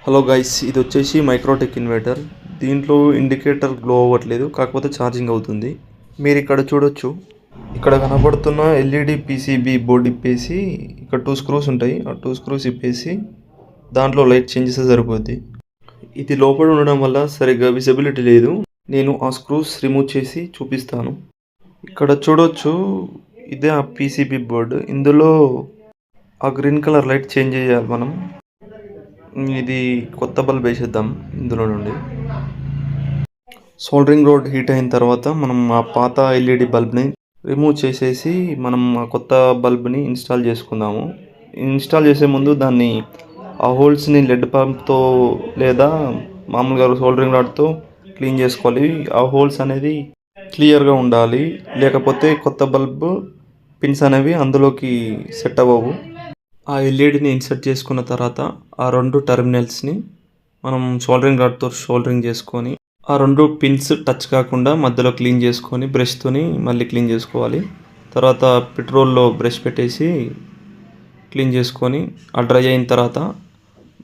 Hello guys, ఇది వచ్చేసి Microtek inverter. దీంట్లో ఇండికేటర్ గ్లో అవ్వట్లేదు, కాకపోతే ఛార్జింగ్ అవుతుంది. మీరు ఇక్కడ చూడొచ్చు, ఇక్కడ కనబడుతున్న ఎల్ఈడి పీసీబీ బోర్డు ఇప్పేసి ఇక్కడ 2 స్క్రూస్ ఉంటాయి. ఆ 2 స్క్రూస్ ఇప్పేసి దాంట్లో లైట్ చేంజ్ చేస్తే సరిపోద్ది. ఇది లోపల ఉండడం వల్ల సరిగ్గా విజిబిలిటీ లేదు. నేను ఆ స్క్రూస్ రిమూవ్ చేసి చూపిస్తాను. ఇక్కడ చూడొచ్చు, ఇదే ఆ పీసీబీ బోర్డు. ఇందులో ఆ గ్రీన్ కలర్ లైట్ చేంజ్ చేయాలి మనం. ఇది కొత్త బల్బ్ వేసేద్దాం ఇందులో నుండి. సోల్డరింగ్ రోడ్ హీట్ అయిన తర్వాత మనం ఆ పాత ఎల్ఈడి బల్బ్ని రిమూవ్ చేసేసి మనం ఆ కొత్త బల్బ్ని ఇన్స్టాల్ చేసుకుందాము. ఇన్స్టాల్ చేసే ముందు దాన్ని ఆ హోల్స్ని లెడ్ పంప్తో లేదా మామూలుగా సోల్డరింగ్ రాడ్తో క్లీన్ చేసుకోవాలి. ఆ హోల్స్ అనేది క్లియర్గా ఉండాలి, లేకపోతే కొత్త బల్బ్ పిన్స్ అనేవి అందులోకి సెట్ అవ్వవు. ఆ ఎల్ఈడిని ఇన్సర్ట్ చేసుకున్న తర్వాత ఆ 2 టెర్మినల్స్ని మనం సోల్డరింగ్ రాడ్తో సోల్డరింగ్ చేసుకొని ఆ 2 పిన్స్ టచ్ కాకుండా మధ్యలో క్లీన్ చేసుకొని బ్రష్తోని మళ్ళీ క్లీన్ చేసుకోవాలి. తర్వాత పెట్రోల్లో బ్రష్ పెట్టేసి క్లీన్ చేసుకొని ఆ డ్రై అయిన తర్వాత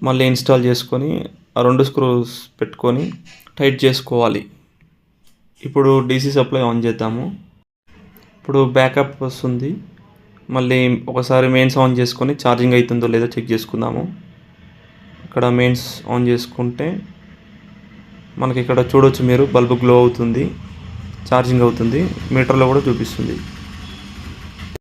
మళ్ళీ ఇన్స్టాల్ చేసుకొని ఆ 2 స్క్రూస్ పెట్టుకొని టైట్ చేసుకోవాలి. ఇప్పుడు డీసీ సప్లై ఆన్ చేద్దాము. ఇప్పుడు బ్యాకప్ వస్తుంది. మళ్ళీ ఒకసారి మెయిన్స్ ఆన్ చేసుకొని ఛార్జింగ్ అవుతుందో లేదో చెక్ చేసుకుందాము. ఇక్కడ మెయిన్స్ ఆన్ చేసుకుంటే మనకి ఇక్కడ చూడొచ్చు, మీరు బల్బు గ్లో అవుతుంది, ఛార్జింగ్ అవుతుంది, మీటర్లో కూడా చూపిస్తుంది.